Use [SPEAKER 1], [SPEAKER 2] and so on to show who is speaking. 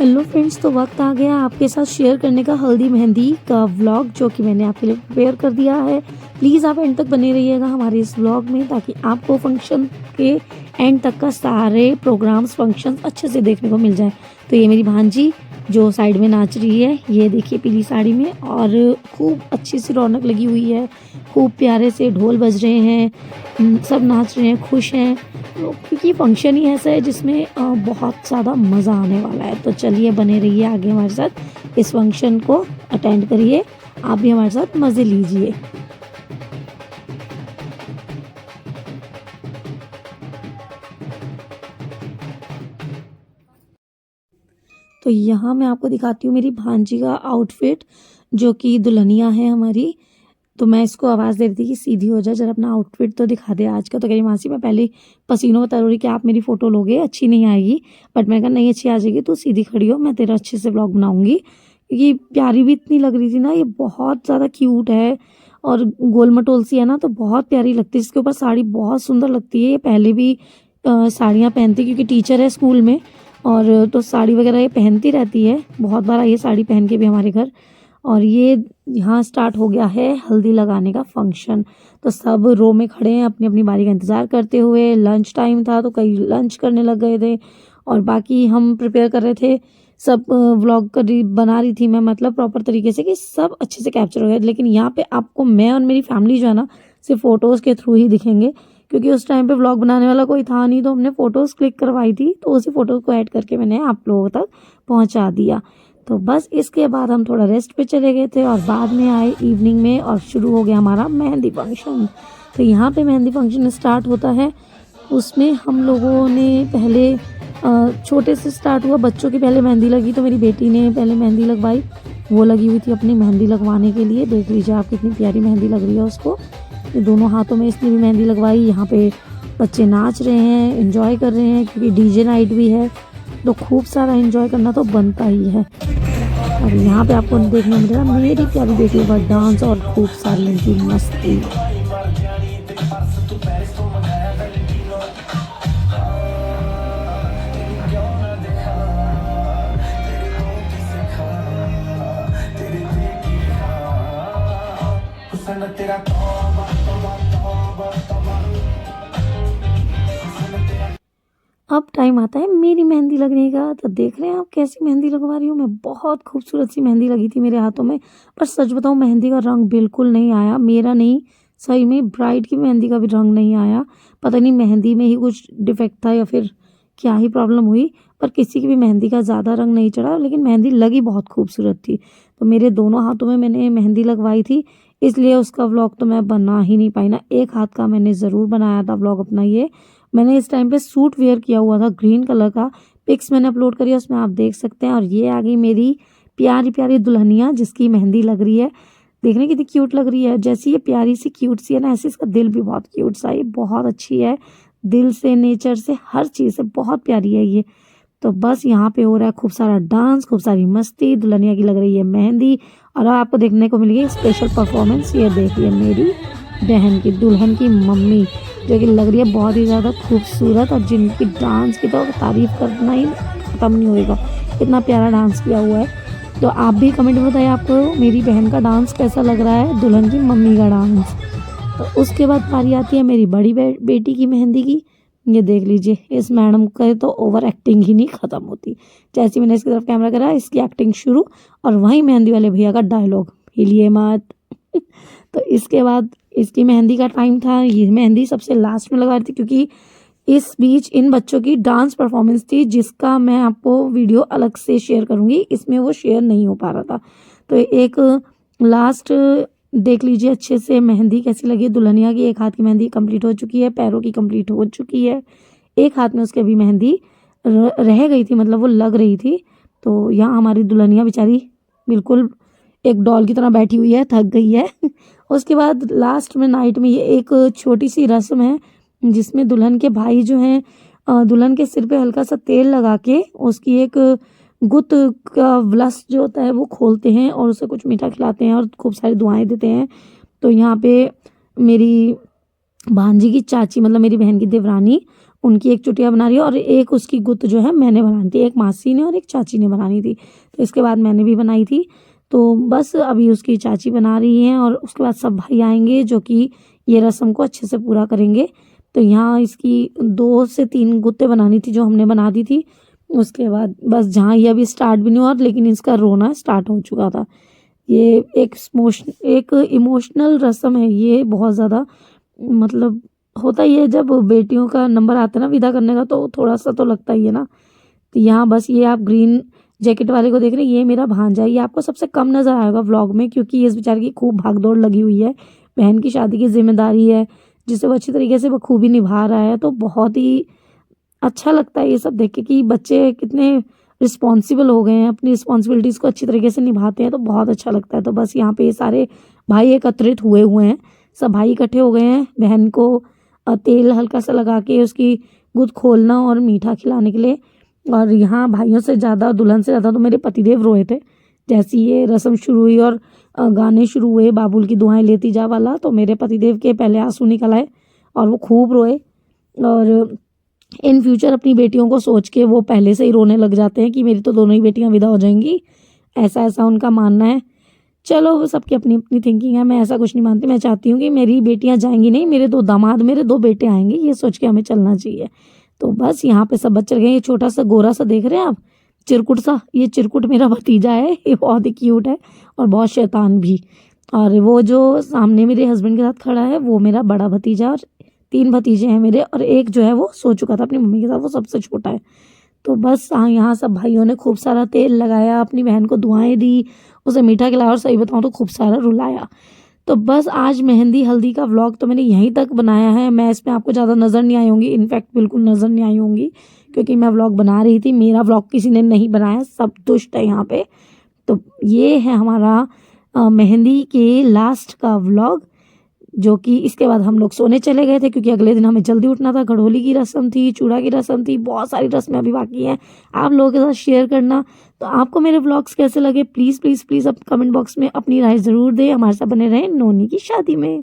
[SPEAKER 1] Hello friends, तो वक्त आ गया आपके साथ शेयर करने का हल्दी मेहंदी का व्लॉग जो कि मैंने आपके लिए प्रिपेयर कर दिया है। प्लीज़ आप एंड तक बने रहिएगा हमारे इस व्लॉग में ताकि आपको फंक्शन के एंड तक का सारे प्रोग्राम्स फंक्शंस अच्छे से देखने को मिल जाए। तो ये मेरी भांजी जो साइड में नाच रही है, ये देखिए पीली साड़ी में, और खूब अच्छी सी रौनक लगी हुई है। खूब प्यारे से ढोल बज रहे हैं, सब नाच रहे हैं, खुश हैं। तो क्योंकि फंक्शन ही ऐसा है जिसमें बहुत ज़्यादा मज़ा आने वाला है। तो चलिए बने रहिए आगे हमारे साथ, इस फंक्शन को अटेंड करिए, आप भी हमारे साथ मज़े लीजिए। तो यहाँ मैं आपको दिखाती हूँ मेरी भांजी का आउटफिट जो कि दुल्हनिया है हमारी। तो मैं इसको आवाज़ दे रही थी कि सीधी हो जा, जरा अपना आउटफिट तो दिखा दे आज का। तो कह रही मासी मैं पहले पसीनों बता रही कि आप मेरी फ़ोटो लोगे, अच्छी नहीं आएगी। बट मैं कहा नहीं, अच्छी आ जाएगी, तू सीधी खड़ी हो, मैं तेरा अच्छे से व्लॉग बनाऊंगी। क्योंकि प्यारी भी इतनी लग रही थी ना, ये बहुत ज़्यादा क्यूट है और गोल मटोल सी है ना, तो बहुत प्यारी लगती है। इसके ऊपर साड़ी बहुत सुंदर लगती है। ये पहले भी साड़ियाँ पहनती क्योंकि टीचर है स्कूल में, और तो साड़ी वगैरह ये पहनती रहती है। बहुत बार आई है साड़ी पहन के भी हमारे घर। और ये यहाँ स्टार्ट हो गया है हल्दी लगाने का फंक्शन। तो सब रो में खड़े हैं अपनी अपनी बारी का इंतज़ार करते हुए। लंच टाइम था तो कई लंच करने लग गए थे, और बाकी हम प्रिपेयर कर रहे थे। सब व्लॉग बना रही थी मैं, मतलब प्रॉपर तरीके से कि सब अच्छे से कैप्चर हो गए। लेकिन यहाँ पे आपको मैं और मेरी फैमिली जो है ना, सिर्फ फ़ोटोज़ के थ्रू ही दिखेंगे, क्योंकि उस टाइम पे व्लॉग बनाने वाला कोई था नहीं। तो हमने फ़ोटोज़ क्लिक करवाई थी, तो उसी फ़ोटोज़ को ऐड करके मैंने आप लोगों तक पहुँचा दिया। तो बस इसके बाद हम थोड़ा रेस्ट पे चले गए थे, और बाद में आए इवनिंग में और शुरू हो गया हमारा मेहंदी फंक्शन। तो यहाँ पे मेहंदी फंक्शन स्टार्ट होता है। उसमें हम लोगों ने पहले छोटे से स्टार्ट हुआ, बच्चों की पहले मेहंदी लगी। तो मेरी बेटी ने पहले मेहंदी लगवाई, वो लगी हुई थी अपनी मेहंदी लगवाने के लिए। देख लीजिए आप कितनी प्यारी मेहंदी लग रही है उसको। ये दोनों हाथों में इसने भी मेहंदी लगवाई। यहाँ पे बच्चे नाच रहे हैं, एंजॉय कर रहे हैं, क्योंकि डीजे नाइट भी है। तो खूब सारा एंजॉय करना तो बनता ही है। और यहाँ पे आपको देखने मिलेगा मेरी प्यारी बेटियों का डांस और खूब सारी इनकी मस्ती। अब टाइम आता है मेरी मेहंदी लगने का। तो देख रहे हैं आप कैसी मेहंदी लगवा रही हूँ मैं। बहुत खूबसूरत सी मेहंदी लगी थी मेरे हाथों में। पर सच बताऊँ, मेहंदी का रंग बिल्कुल नहीं आया, मेरा नहीं, सही में ब्राइड की मेहंदी का भी रंग नहीं आया। पता नहीं मेहंदी में ही कुछ डिफेक्ट था या फिर क्या ही प्रॉब्लम हुई, पर किसी की भी मेहंदी का ज़्यादा रंग नहीं चढ़ा। लेकिन मेहंदी लगी बहुत खूबसूरत थी। तो मेरे दोनों हाथों में मैंने मेहंदी लगवाई थी, इसलिए उसका व्लॉग तो मैं बना ही नहीं पाई ना। एक हाथ का मैंने ज़रूर बनाया था व्लॉग अपना। ये मैंने इस टाइम पे सूट वेयर किया हुआ था ग्रीन कलर का, पिक्स मैंने अपलोड करी है, उसमें आप देख सकते हैं। और ये आ गई मेरी प्यारी प्यारी दुल्हनिया जिसकी मेहंदी लग रही है। देखने कितनी क्यूट लग रही है। जैसी ये प्यारी सी क्यूट सी है ना, ऐसे इसका दिल भी बहुत क्यूट सा है। ये बहुत अच्छी है, दिल से, नेचर से, हर चीज़ से बहुत प्यारी है ये। तो बस यहाँ पे हो रहा है खूब सारा डांस, खूब सारी मस्ती, दुल्हनिया की लग रही है मेहंदी, और आपको देखने को मिलेगी स्पेशल परफॉर्मेंस। ये देखिए मेरी बहन की, दुल्हन की मम्मी, जो कि लग रही है बहुत ही ज़्यादा खूबसूरत, और जिनकी डांस की तो तारीफ़ करना ही ख़त्म नहीं होएगा, इतना प्यारा डांस किया हुआ है। तो आप भी कमेंट में बताइए आपको मेरी बहन का डांस कैसा लग रहा है, दुल्हन की मम्मी का डांस। तो उसके बाद पारी आती है मेरी बड़ी बेटी की मेहंदी की। ये देख लीजिए, इस मैडम का तो ओवर एक्टिंग ही नहीं ख़त्म होती। जैसे मैंने इसकी तरफ कैमरा करा, इसकी एक्टिंग शुरू, और वहीं मेहंदी वाले भैया का डायलॉग, हिलिए मत। तो इसके बाद इसकी मेहंदी का टाइम था। ये मेहंदी सबसे लास्ट में लगा रही थी, क्योंकि इस बीच इन बच्चों की डांस परफॉर्मेंस थी, जिसका मैं आपको वीडियो अलग से शेयर करूंगी, इसमें वो शेयर नहीं हो पा रहा था। तो एक लास्ट देख लीजिए अच्छे से मेहंदी कैसी लगी दुल्हनिया की। एक हाथ की मेहंदी कंप्लीट हो चुकी है, पैरों की कंप्लीट हो चुकी है, एक हाथ में उसके अभी मेहंदी रह गई थी, मतलब वो लग रही थी। तो यहाँ हमारी दुल्हनिया बेचारी बिल्कुल एक डॉल की तरह बैठी हुई है, थक गई है। उसके बाद लास्ट में नाइट में ये एक छोटी सी रस्म है, जिसमें दुल्हन के भाई जो हैं दुल्हन के सिर पे हल्का सा तेल लगा के उसकी एक गुत का व्लस जो होता है वो खोलते हैं, और उसे कुछ मीठा खिलाते हैं और खूब सारी दुआएं देते हैं। तो यहाँ पे मेरी भांजी की चाची, मतलब मेरी बहन की देवरानी, उनकी एक चुटिया बना रही है और एक उसकी गुत्त जो है मैंने बनानी थी, एक मासी ने और एक चाची ने बनानी थी। तो इसके बाद मैंने भी बनाई थी। तो बस अभी उसकी चाची बना रही हैं और उसके बाद सब भाई आएंगे जो कि ये रस्म को अच्छे से पूरा करेंगे। तो यहाँ इसकी 2 से 3 गुत्तें बनानी थी जो हमने बना दी थी। उसके बाद बस जहाँ ये अभी स्टार्ट भी नहीं हुआ लेकिन इसका रोना स्टार्ट हो चुका था। ये एक इमोशनल रस्म है ये, बहुत ज़्यादा मतलब होता ही है जब बेटियों का नंबर आता है ना विदा करने का, तो थोड़ा सा तो लगता ही है ना। तो यहाँ बस ये आप ग्रीन जैकेट वाले को देख रहे हैं, ये मेरा भांजा है। ये आपको सबसे कम नज़र आएगा व्लॉग में क्योंकि ये इस बेचारे की खूब भागदौड़ लगी हुई है। बहन की शादी की जिम्मेदारी है जिसे वो अच्छी तरीके से बखूबी निभा रहा है। तो बहुत ही अच्छा लगता है ये सब देख के कि बच्चे कितने रिस्पॉन्सिबल हो गए हैं, अपनी रिस्पॉन्सिबिलिटीज़ को अच्छी तरीके से निभाते हैं, तो बहुत अच्छा लगता है। तो बस यहाँ पे ये सारे भाई एकत्रित हुए हैं, सब भाई इकट्ठे हो गए हैं बहन को तेल हल्का सा लगा के उसकी गुद खोलना और मीठा खिलाने के लिए। और यहाँ भाइयों से ज़्यादा, दुल्हन से ज़्यादा तो मेरे पतिदेव रोए थे जैसी ये रस्म शुरू हुई और गाने शुरू हुए बाबुल की दुआएं लेती जा वाला। तो मेरे पतिदेव के पहले आंसू निकल आए और वो खूब रोए। और इन फ्यूचर अपनी बेटियों को सोच के वो पहले से ही रोने लग जाते हैं कि मेरी तो दोनों ही बेटियां विदा हो जाएंगी, ऐसा ऐसा उनका मानना है। चलो वो सबकी अपनी अपनी थिंकिंग है, मैं ऐसा कुछ नहीं मानती। मैं चाहती हूँ कि मेरी बेटियां जाएंगी नहीं, मेरे 2 दामाद, मेरे 2 बेटे आएंगे, ये सोच के हमें चलना चाहिए। तो बस यहाँ पे सब बच्चे गए। ये छोटा सा गोरा सा देख रहे हैं आप, चिरकुट सा, ये चिरकुट मेरा भतीजा है। ये बहुत ही क्यूट है और बहुत शैतान भी। और वो जो सामने मेरे हस्बैंड के साथ खड़ा है वो मेरा बड़ा भतीजा, और 3 भतीजे हैं मेरे और एक जो है वो सो चुका था अपनी मम्मी के साथ, वो सबसे छोटा है। तो बस हाँ, यहाँ सब भाइयों ने खूब सारा तेल लगाया, अपनी बहन को दुआएं दी, उसे मीठा खिलाया और सही बताऊँ तो खूब सारा रुलाया। तो बस आज मेहंदी हल्दी का व्लॉग तो मैंने यहीं तक बनाया है। मैं इसमें आपको ज़्यादा नज़र नहीं आई होंगी, इनफैक्ट बिल्कुल नज़र नहीं आई होंगी क्योंकि मैं व्लॉग बना रही थी। मेरा व्लॉग किसी ने नहीं बनाया, सब दुष्ट है यहाँ पे। तो ये है हमारा मेहंदी के लास्ट का व्लॉग, जो कि इसके बाद हम लोग सोने चले गए थे क्योंकि अगले दिन हमें जल्दी उठना था। घड़ोली की रस्म थी, चूड़ा की रस्म थी, बहुत सारी रस्में अभी बाकी हैं आप लोगों के साथ शेयर करना। तो आपको मेरे व्लॉग्स कैसे लगे प्लीज़ प्लीज़ प्लीज़ अब कमेंट बॉक्स में अपनी राय ज़रूर दें। हमारे साथ बने रहें नोनी की शादी में।